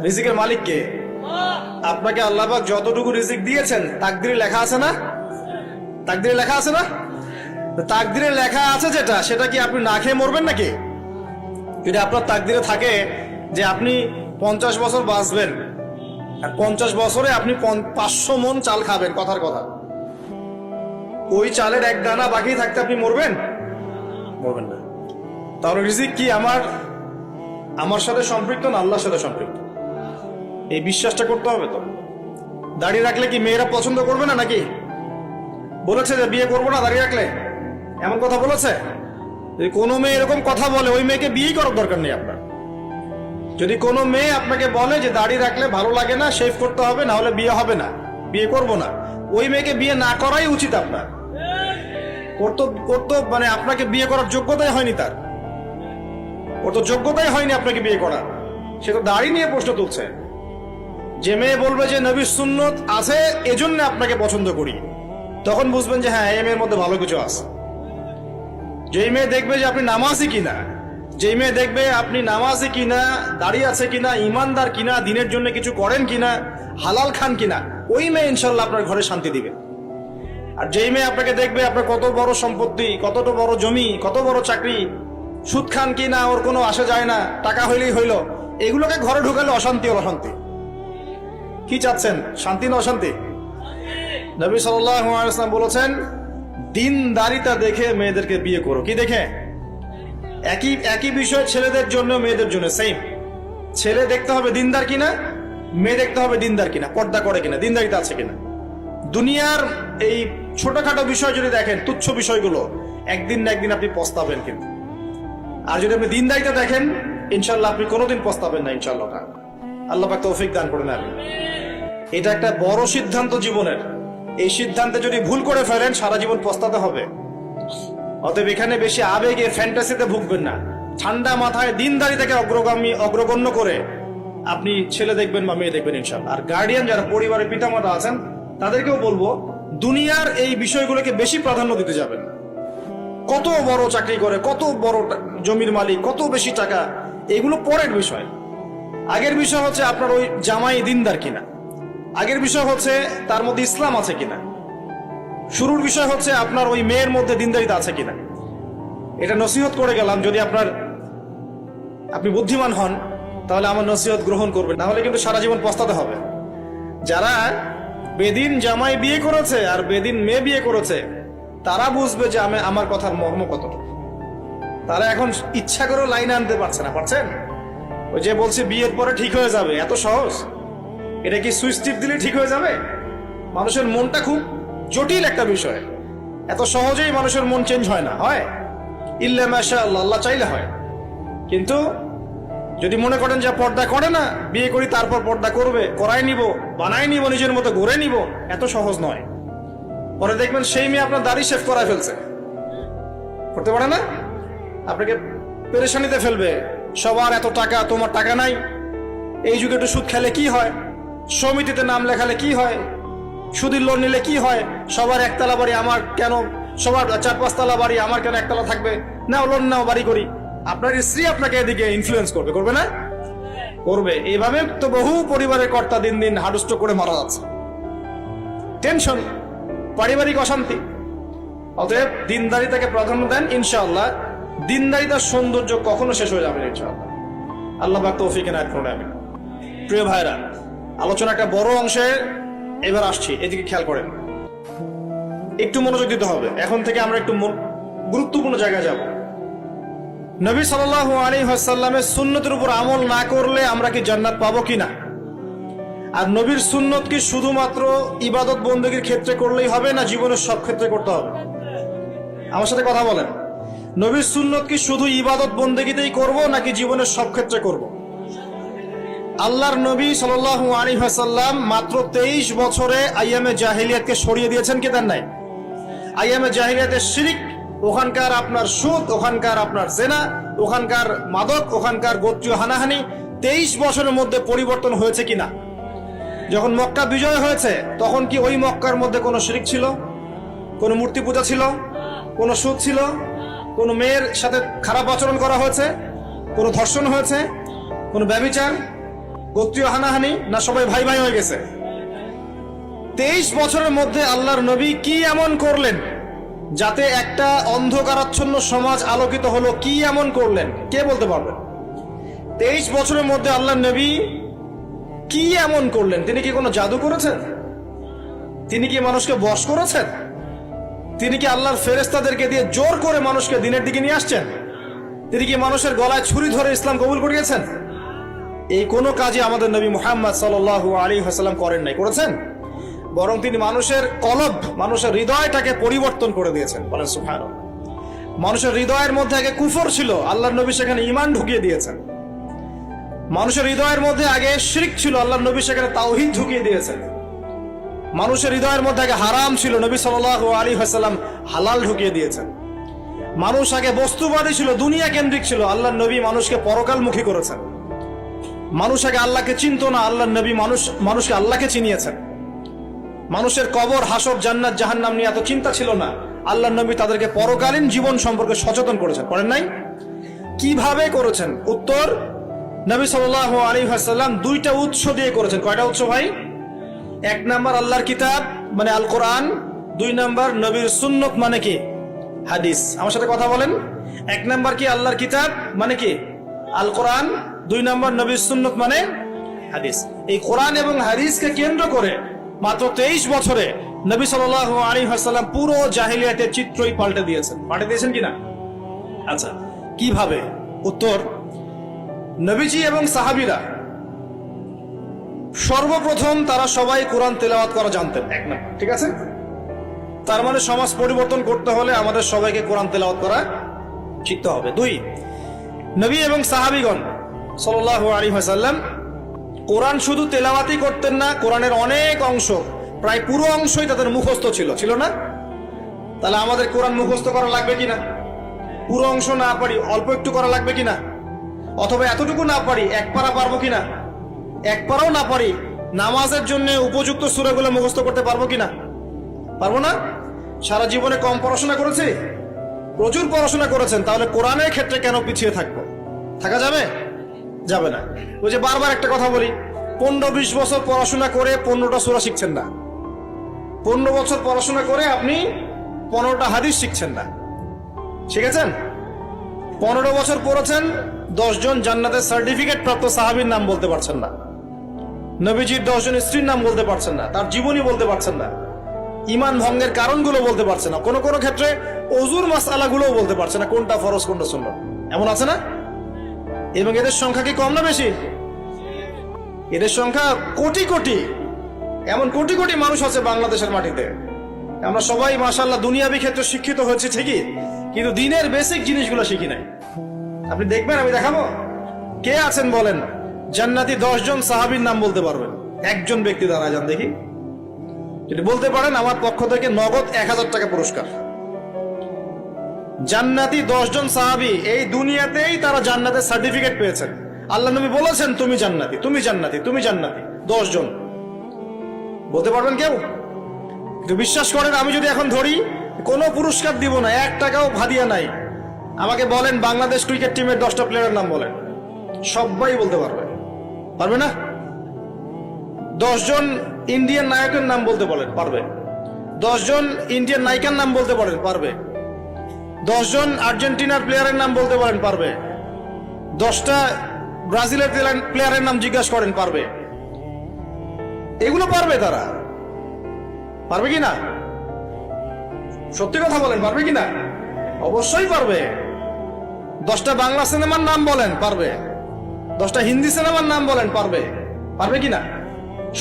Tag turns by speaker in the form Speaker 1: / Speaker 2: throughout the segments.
Speaker 1: রিজিকের মালিক কে? আপনাকে আল্লাহ পাক যতটুকু রিজিক দিয়েছেন তাকদিরে লেখা আছে না? তাকদিরে লেখা আছে না? তাকদিরে লেখা আছে যেটা, সেটা কি আপনি না খেয়ে মরবেন নাকি? যদি আপনার তাকদিরে থাকে যে আপনি 50 বছর বাঁচবেন আর 50 বছরে আপনি 500 মণ চাল খাবেন, কথার কথা, ওই চালের এক দানা বাকি থাকতে আপনি মরবেন? মরবেন না। তাহলে রিজিক কি আমার সাথে সম্পৃক্ত না আল্লাহর সাথে সম্পৃক্ত? এই বিশ্বাসটা করতে হবে। তো দাঁড়িয়ে রাখলে কি মেয়েরা পছন্দ করবে না নাকি? বলেছে যে বিয়ে করবো না দাঁড়িয়ে রাখলে, এমন কথা বলেছে? যদি কোনো মেয়ে এরকম কথা বলে, ওই মেয়েকে বিয়েই করার দরকার নেই আপনার। যদি কোনো মেয়ে আপনাকে বলে যে দাড়ি রাখলে ভালো লাগে না, শেভ করতে হবে, না হলে বিয়ে হবে না, বিয়ে করব না, ওই মেয়েকে বিয়ে না করাই উচিত আপনার। ওর তো মানে আপনাকে বিয়ে করার যোগ্যতাই হয়নি, ওর তো যোগ্যতাই হয়নি আপনাকে বিয়ে করার। সে তো দাড়ি নিয়ে প্রশ্ন তুলছে। যে মেয়ে বলবে যে নবীর সুন্নত আছে এজন্য আপনাকে পছন্দ করি, তখন বুঝবেন যে হ্যাঁ, এই মেয়ের মধ্যে ভালো কিছু আছে। যেই মেয়ে দেখবে যে আপনি নামাজি কিনা, যেই মেয়ে দেখবে আপনি নামাজি কিনা, দাঁড়িয়ে আছে কিনা, ইমানদার কিনা, দিনের জন্য কিছু করেন কিনা, হালাল খান কিনা, ওই মেয়ে ইনশাল্লাহ আপনার ঘরে শান্তি দিবে। আর যেই মেয়ে আপনাকে দেখবে আপনার কত বড় সম্পত্তি, কতটা বড় জমি, কত বড় চাকরি, সুদ খান কিনা ওর কোনো আসে যায় না, টাকা হইলেই হইল, এগুলোকে ঘরে ঢুকালে অশান্তি। অশান্তি কি চাচ্ছেন, শান্তি না অশান্তি? নবী সাল্লাল্লাহু আলাইহি ওয়াসাল্লাম বলেছেন, দিনদারিতা দেখে মেয়েদেরকে বিয়ে করো। কি দেখে? একই বিষয় ছেলেদের জন্য মেয়েদের জন্য সেম। ছেলে দেখতে হবে দিনদার কিনা, মেয়ে দেখতে হবে দিনদার কিনা, পর্দা করে কিনা, দিনদারিতা আছে কিনা। দুনিয়ার এই ছোটখাটো বিষয় যদি দেখেন, তুচ্ছ বিষয়গুলো, একদিন না একদিন আপনি পস্তাবেন কিন্তু। আর যদি আপনি দিনদারিতা দেখেন, ইনশাল্লাহ আপনি কোনোদিন পস্তাবেন না ইনশাল্লাহ। আল্লাহ পাক তৌফিক দান করেন। এটা একটা বড় সিদ্ধান্ত জীবনের। এই সিদ্ধান্তে যদি ভুল করে ফেলেন সারা জীবন পস্তাতে হবে। অতএব এখানে বেশি আবেগে ফ্যান্টাসিতে ভুগবেন না। ঠান্ডা মাথায় দিনদারিতাকে অগ্রগণ্য করে আপনি ছেলে দেখবেন বা মেয়ে দেখবেন ইনশাআল্লাহ। আর গার্ডিয়ান যারা পরিবারের পিতামাতা আছেন তাদেরকেও বলবো, দুনিয়ার এই বিষয়গুলোকে বেশি প্রাধান্য দিতে যাবেন না। কত বড় চাকরি করে, কত বড় জমির মালিক, কত বেশি টাকা, এগুলো পরের বিষয়। আগের বিষয় হচ্ছে আপনার ওই জামাই দিনদার কিনা, আগের বিষয় হচ্ছে তার মধ্যে ইসলাম আছে কিনা, শুরুর বিষয় হচ্ছে আপনার ওই মেয়ের মধ্যে দিনদারিতা আছে কিনা। এটা নসিহত করে গেলাম। যদি আপনি বুদ্ধিমান হন তাহলে আমার নসিহত গ্রহণ করবেন, না হলে কিন্তু সারা জীবন পস্তাতে হবে। যারা বেদিন জামাই বিয়ে করেছে আর বেদিন মেয়ে বিয়ে করেছে, তারা বুঝবে যে আমার কথার মর্ম কতটুকু। তারা এখন ইচ্ছা করে লাইনে আনতে পারছে না। পারছেন? ওই যে বলছে বিয়ের পরে ঠিক হয়ে যাবে, এত সহজ? এটা কি সুইচ টিপ দিলে ঠিক হয়ে যাবে? মানুষের মনটা খুব জটিল একটা বিষয়। এত সহজেই মানুষের মন চেঞ্জ হয় না। হয় ইল্লা মাশাআল্লাহ, আল্লাহ চাইলে হয়। কিন্তু যদি মনে করেন যে পর্দা করে না, বিয়ে করি তারপর পর্দা করবে, করাই নিব, বানাই নিব, নিজের মতো গড়ে নিব, এত সহজ নয়। পরে দেখবেন সেই মেয়ে আপনার দাড়ি শেভ করায় ফেলছে, করতে পারে না, আপনাকে পেরেশানিতে ফেলবে। সবার এত টাকা, তোমার টাকা নাই। এই যুগে একটু সুদ খেলে কি হয়, সমিতিতে নাম লেখালে কি হয়, সুদের লোন নিলে কি হয়, সবার একতলা বাড়ি, আমার কেন, সবার 4-5 তলা বাড়ি, আমার কেন একতলা থাকবে, নাও লোন নাও, বাড়ি করি। আপনার স্ত্রী আপনাকে এদিকে ইনফ্লুয়েন্স করবে, করবে না? করবে। এইভাবে তো বহু পরিবারের কর্তা দিন দিন হার্ট স্ট্রোক করে মারা যাচ্ছে। টেনশন, পারিবারিক অশান্তি। অতএব দিনদারিতাকে প্রাধান্য দেন, ইনশাআল্লাহ দিনদারিতার সৌন্দর্য কখনো শেষ হয়ে যাবে না ইনশাআল্লাহ। আল্লাহ পাক তৌফিক এনায়েত করুন। আমিন। প্রিয় ভাইরা, আলোচনা একটা বড় অংশে এবার আসছি, এদিকে খেয়াল করেন, একটু মনোযোগ দিতে হবে। এখন থেকে আমরা একটু গুরুত্বপূর্ণ জায়গায় যাব। নবী সাল্লাল্লাহু আলাইহি ওয়াসাল্লামের সুন্নতের উপর আমল না করলে আমরা কি জান্নাত পাবো কিনা? আর নবীর সুন্নত কি শুধুমাত্র ইবাদত বন্দেগীর ক্ষেত্রে করলেই হবে, না জীবনের সব ক্ষেত্রে করতে হবে? আমার সাথে কথা বলেন। নবীর সুন্নত কি শুধু ইবাদত বন্দেগীতেই করব, নাকি জীবনের সব ক্ষেত্রে করব? আল্লাহর নবী সাল্লাল্লাহু আলাইহি ওয়াসাল্লাম মাত্র 23 বছরে আইয়ামে জাহিলিয়াতকে সরিয়ে দিয়েছেন কি দেন নাই? আইয়ামে জাহিলিয়াতের শিরক, ওখানকার আপনার সুদ, ওখানকার আপনার জেনা, ওখানকার মাদক, ওখানকার গোত্রীয় হানাহানি 23 বছরের মধ্যে পরিবর্তন হয়েছে কিনা? যখন মক্কা বিজয় হয়েছে তখন কি ওই মক্কার মধ্যে কোনো শিরক ছিল, কোনো মূর্তি পূজা ছিল, কোনো সুদ ছিল, কোনো মেয়ের সাথে খারাপ আচরণ করা হয়েছে, কোনো ধর্ষণ হয়েছে, কোনো ব্যভিচার? গোত্রীয় হানাহানি, না সবাই ভাই ভাই হয়ে গেছে? 23 বছরের মধ্যে আল্লাহর নবী কি এমন করলেন যাতে একটা অন্ধকারাচ্ছন্ন সমাজ আলোকিত হলো? কি এমন করলেন, কে বলতে পারবেন? 23 বছরের মধ্যে আল্লাহর নবী কি এমন করলেন? তিনি কি কোনো জাদু করেছেন? তিনি কি মানুষকে বশ করেছেন? তিনি কি আল্লাহর ফেরেশতাদেরকে দিয়ে জোর করে মানুষকে দিনের দিকে নিয়ে আসছেন? তিনি কি মানুষের গলায় ছুরি ধরে ইসলাম কবুল করিয়েছেন? এই কোনো কাজই আমাদের নবী মুহাম্মদ সাল্লাল্লাহু আলাইহি ওয়াসাল্লাম করেন নাই। করেছেন? বরং তিনি মানুষের কলব, মানুষের হৃদয়টাকে পরিবর্তন করে দিয়েছেন। বলেন সুবহানাল্লাহ। মানুষের হৃদয়ের মধ্যে আগে কুফর ছিল, আল্লাহর নবী সেখানে ঈমান ঢুকিয়ে দিয়েছেন। মানুষের হৃদয়ের মধ্যে আগে শিরক ছিল, আল্লাহর নবী সেখানে তাওহীদ ঢুকিয়ে দিয়েছেন। মানুষের হৃদয়ের মধ্যে আগে হারাম ছিল, নবী সাল্লাল্লাহু আলাইহি ওয়াসাল্লাম হালাল ঢুকিয়ে দিয়েছেন। মানুষ আগে বস্তুবাদী ছিল, দুনিয়া কেন্দ্রিক ছিল, আল্লাহর নবী মানুষকে পরকালমুখী করেছেন। মানুষ আগে আল্লাহকে চিনতো না, আল্লাহর নবী মানুষকে আল্লাহকে চিনিয়েছেন। মানুষের কবর, হাসর, জান্নাত, জাহান্নাম নিয়ে এত চিন্তা ছিল না, আল্লাহর নবী তাদেরকে পরকালীন জীবন সম্পর্কে সচেতন করেছেন। করেন নাই? কিভাবে করেছেন? উত্তর, নবী সাল্লাল্লাহু আলাইহি ওয়াসাল্লাম দুইটা উৎস দিয়ে করেছেন। কয়টা উৎস ভাই? 1 নাম্বার আল্লাহর কিতাব মানে আল কোরআন, 2 নাম্বার নবীর সুন্নত মানে কি? হাদিস। আমার সাথে কথা বলেন। 1 নাম্বার কি? আল্লাহর কিতাব মানে কি? আল কোরআন। 2 নাম্বার নবীর সুন্নত মানে হাদিস। এই কোরআন এবং হাদিসকে কেন্দ্র করে মাত্র 23 বছরে নবী সাল্লাল্লাহু আলাইহি ওয়াসাল্লাম পুরো জাহেলিয়াতের চিত্রই পাল্টে দিয়েছেন। পাল্টে দিয়েছেন কিনা? আচ্ছা, কিভাবে? উত্তর, নবীজি এবং সাহাবীরা সর্বপ্রথম তারা সবাই কোরআন তেলাওয়াত করা জানতেন। 1 নাম্বার, ঠিক আছে? তার মানে সমাজ পরিবর্তন করতে হলে আমাদের সবাইকে কোরআন তেলাওয়াত করা শিখতে হবে। 2, নবী এবং সাহাবীগণ সাল্লাল্লাহু আলাইহি ওয়াসাল্লাম কোরআন শুধু তেলাওয়াতই করতেন না, কোরআনের অনেক অংশ, প্রায় পুরো অংশই তাদের মুখস্থ ছিল, ছিল না? তাহলে আমাদের কোরআন মুখস্থ করা লাগবে কিনা? পুরো অংশ না পারি, অল্প একটু করা লাগবে কিনা? অথবা এতটুকু না পারি, 1 পারা পারবো কিনা? 1 পারাও না পারি, নামাজের জন্য উপযুক্ত সূরাগুলো মুখস্থ করতে পারবো কিনা? পারবো না? সারা জীবনে কম পড়াশোনা করেছি? প্রচুর পড়াশোনা করেছেন, তাহলে কোরআনের ক্ষেত্রে কেন পিছিয়ে থাকবো? থাকা যাবে? যাবে না। ওই যে বারবার একটা কথা বলি, 15-20 বছর পড়াশোনা করে 15টা সূরা শিখছেন না। 15 বছর পড়াশোনা করে আপনি 15টা হাদিস শিখছেন না। শিখেছেন? 15 বছর পড়েছেন, 10 জন জান্নাতের সার্টিফিকেট প্রাপ্ত সাহাবীর নাম বলতে পারছেন না। নবীজির 10 জন স্ত্রীর নাম বলতে পারছেন না, তার জীবনী বলতে পারছেন না, ঈমান ভঙ্গের কারণগুলো বলতে পারছেন না, কোন কোন ক্ষেত্রে ওযুর মাসআলাগুলোও বলতে পারছেন না, কোনটা ফরজ কোনটা সুন্নাত। এমন আছে না? এবং এদের সংখ্যা কি কম না বেশি? এদের সংখ্যা কোটি কোটি, এমন কোটি কোটি মানুষ আছে বাংলাদেশের মাটিতে। আমরা সবাই মাশাআল্লাহ দুনিয়াবি ক্ষেত্রে শিক্ষিত হয়েছে ঠিকই, কিন্তু দিনের বেসিক জিনিসগুলো শিখি নাই। আপনি দেখবেন, আমি দেখাবো। কে আছেন বলেন জান্নাতি 10 জন সাহাবীর নাম বলতে পারবেন? একজন ব্যক্তি দাঁড়ায় যান দেখি। যদি বলতে পারেন, আমার পক্ষ থেকে নগদ 1000 টাকা পুরস্কার। জান্নাতি 10 জন সাহাবী, এই দুনিয়াতেই তারা জান্নাতের সার্টিফিকেট পেয়েছেন। আল্লাহ নবী বলেছেন তুমি জান্নাতি, তুমি জান্নাতি, তুমি জান্নাতি। 10 জন বলতে পারবেন কেউ? কিন্তু বিশ্বাস করেন, আমি যদি এখন ধরি, কোনো পুরস্কার দিব না, 1 টাকাও ভাদিয়া নাই। আমাকে বলেন বাংলাদেশ ক্রিকেট টিমের 10টা প্লেয়ারের নাম বলেন, সবাই বলতে পারবে। পারবে না? 10 জন ইন্ডিয়ান নায়কের নাম বলতে বলেন, পারবে। 10 জন ইন্ডিয়ান নায়িকার নাম বলতে পারেন, পারবে। 10 জন আর্জেন্টিনার প্লেয়ারের নাম বলতে পারেন, পারবে। 10টা ব্রাজিলের প্লেয়ারের নাম জিজ্ঞাসা করেন, পারবে। এগুলো পারবে তারা। পারবে কি না? সত্যি কথা বলেন, পারবে কি না? অবশ্যই পারবে। 10টা বাংলা সিনেমার নাম বলেন, পারবে। 10টা হিন্দি সিনেমার নাম বলেন, পারবে। পারবে কি না?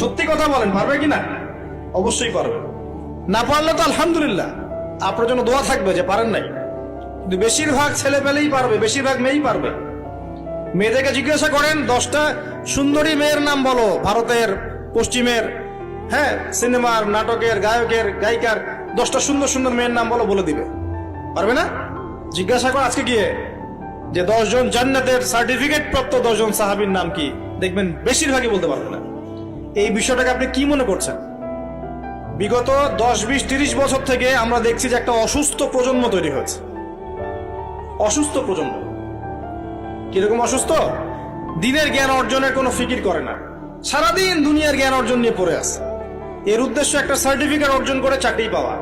Speaker 1: সত্যি কথা বলেন, পারবে কি না? অবশ্যই পারবে। না পারলে তো আলহামদুলিল্লাহ, আপনার জন্য দোয়া থাকবে যে পারেন নাই। কিন্তু বেশিরভাগ ছেলে পেলেই পারবে, বেশিরভাগ মেয়েই পারবে। মেয়েদেরকে জিজ্ঞাসা করেন 10টা সুন্দরী মেয়ের নাম বলো, ভারতের, পশ্চিমের, হ্যাঁ, সিনেমার, নাটকের, গায়কের, গায়িকার 10টা সুন্দর সুন্দর মেয়ের নাম বলো, বলে দিবে। পারবে না? জিজ্ঞাসা কর আজকে গিয়ে যে 10 জন জান্নাতের সার্টিফিকেট প্রাপ্ত 10 জন সাহাবীর নাম কি, দেখবেন বেশিরভাগই বলতে পারবে না। এই বিষয়টাকে আপনি কি মনে করছেন? বিগত 10, 20, 30 বছর থেকে আমরা দেখছি যে একটা অসুস্থ প্রজন্ম তৈরি হয়েছে। অসুস্থ প্রজন্ম। কিরকম অসুস্থ? দিনের জ্ঞান অর্জনের কোনো ফিকির করে না, সারাদিন দুনিয়ার জ্ঞান অর্জন নিয়ে পড়ে আছে। এর উদ্দেশ্য একটা সার্টিফিকেট অর্জন করে চাকরি পাওয়া।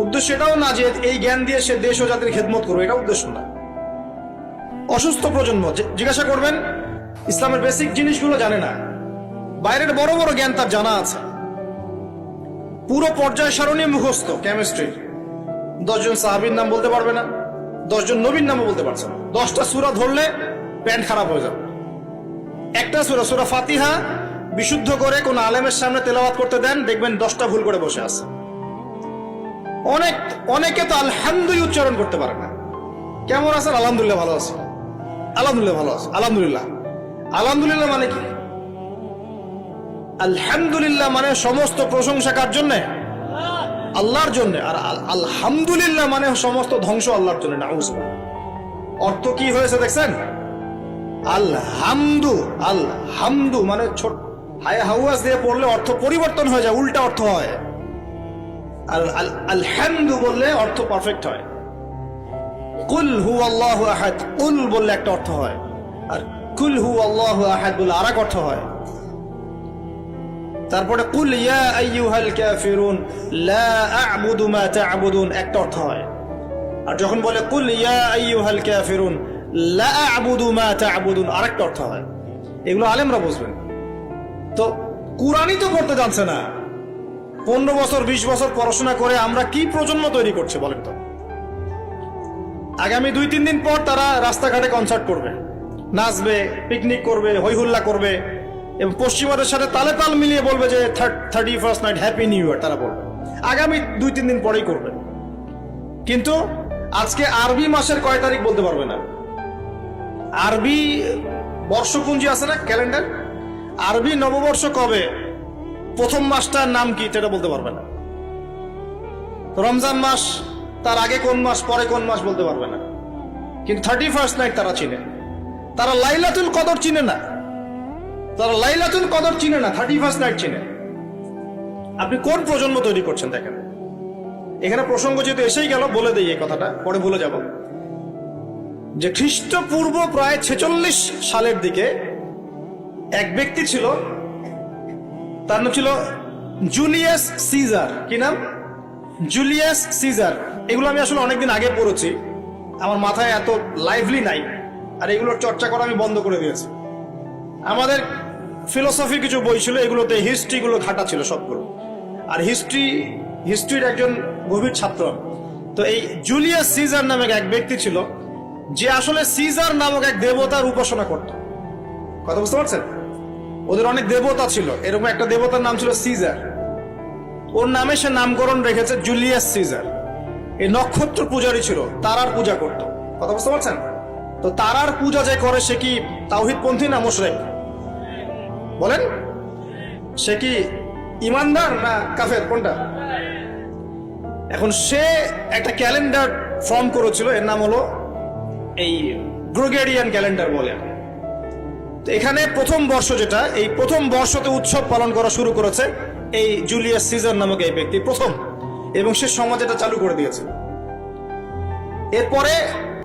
Speaker 1: উদ্দেশ্য এটাও না যে এই জ্ঞান দিয়ে সে দেশ ও জাতির খেদমত করবে, এটা উদ্দেশ্য না। অসুস্থ প্রজন্ম, জিজ্ঞাসা করবেন ইসলামের বেসিক জিনিসগুলো জানে না, বাইরের বড় বড় জ্ঞান তার জানা আছে, পুরো পর্যায় সারণী মুখস্থ কেমিস্ট্রি, 10 জন সাহাবীর নাম বলতে পারবে না, 10 জন নবীর নামও বলতে পারছে না। 10টা সূরা ধরলে প্যান্ট খারাপ হয়ে যাবে। একটা সূরা ফাতিহা বিশুদ্ধ করে কোন আলেমের সামনে তেলাওয়াত করতে দেন, দেখবেন 10টা ভুল করে বসে আছে। অনেকে তো আলহামদুলিল্লাহ উচ্চারণ করতে পারে না। কেমন আছেন? আলহামদুলিল্লাহ ভালো আছে, আলহামদুলিল্লাহ ভালো আছে, আলহামদুলিল্লাহ। আলহামদুলিল্লাহ মানে কি? আলহামদুলিল্লাহ মানে সমস্ত প্রশংসা কার জন্য? আল্লাহর জন্য। আর আলহামদুলিল্লাহ মানে সমস্ত ধ্বংস আল্লাহর জন্য। নাউজুবিল্লাহ। অর্থ কি হয়েছে দেখছেন? আলহামদু মানে ছোট হায় হাওয়াজ দিয়ে পড়লে অর্থ পরিবর্তন হয়ে যায়, উল্টা অর্থ হয়। আর আলহামদু বললে অর্থ পারফেক্ট হয়। কুল হুয়াল্লাহু আহাদ, কুল বললে একটা অর্থ হয়, আর কুল হুয়াল্লাহু আহাদ বললে আরেক অর্থ হয়। তারপরে কুল ইয়া আইয়ুহাল কাফিরুন লা আ'বুদু মা তা'বুদুন একটা অর্থ হয়। আর যখন বলে কুল ইয়া আইয়ুহাল কাফিরুন লা আ'বুদু মা তা'বুদুন আরেকটা অর্থ হয়। এগুলো আলেমরা বুঝবেন। তো কুরআনই তো পড়তে জানছে না। 15 বছর 20 বছর পড়াশোনা করে আমরা কি প্রজন্ম তৈরি করছে বলেন তো? আগামী 2-3 দিন পর তারা রাস্তাঘাটে কনসার্ট করবে, নাচবে, পিকনিক করবে, হইহুল্লা করবে এবং পশ্চিমাদের সাথে তালে তাল মিলিয়ে বলবে যে 31st night happy new year. তারা বলবে আগামী 2-3 দিন পরেই করবে। কিন্তু আজকে আরবি মাসের কয় তারিখ বলতে পারবে না। আরবি বর্ষপুঞ্জি আছে না, ক্যালেন্ডার, আরবি নববর্ষ কবে, প্রথম মাসটার নাম কি সেটা বলতে পারবে না। রমজান মাস, তার আগে কোন মাস, পরে কোন মাস বলতে পারবে না। কিন্তু 31st নাইট তারা চিনে। তারা লাইলাতুল কদর চিনে না, তারা লাইলাতুল কদর চিনে না, 31st নাইট চিনে। আপনি কোন প্রজন্ম তৈরি করছেন দেখেন। এখানে প্রসঙ্গ যেহেতু এসেই গেল বলে দেই এই কথাটা, পরে ভুলে যাব, যে খ্রিস্টপূর্ব প্রায় 46 সালের দিকে এক ব্যক্তি ছিল, তার নাম ছিল জুলিয়াস সিজার। কি নাম? Julius Caesar. এগুলো আমি আসলে অনেকদিন আগে পড়েছি, আমার মাথায় এত লাইভলি নাই, আর এগুলোর চর্চা করা আমি বন্ধ করে দিয়েছি। আমাদের ফিলোসফি কিছু বই ছিল, এগুলোতে হিস্ট্রিগুলো ঘাটা ছিল সবগুলো, আর হিস্ট্রির একজন গভীর ছাত্র। তো এই জুলিয়াস সিজার নামক এক ব্যক্তি ছিল, যে আসলে সিজার নামক এক দেবতার উপাসনা করত। কথা বুঝতে পারছেন? ওদের অনেক দেবতা ছিল, এরকম একটা দেবতার নাম ছিল সিজার। ওর নামে সে নামকরণ রেখেছে জুলিয়াস সিজার। এই নক্ষত্র পূজারী ছিল, তারার পূজা করত। কথা বুঝতে পারছেন? তো তারার পূজা যে করে সে কি তাওহীদপন্থী না মুশরিক? বলেন, সে কি ইমানদার না কাফের, কোনটা? এখন সে একটা ক্যালেন্ডার ফর্ম করেছিল, এর নাম হলো এই গ্রেগরিয়ান ক্যালেন্ডার বলে। তো এখানে প্রথম বর্ষ যেটা, এই প্রথম বর্ষতে উৎসব পালন করা শুরু করেছে এই জুলিয়াস সিজার নামক এই ব্যক্তি প্রথম, এবং সে সমাজ এটা চালু করে দিয়েছে। এরপরে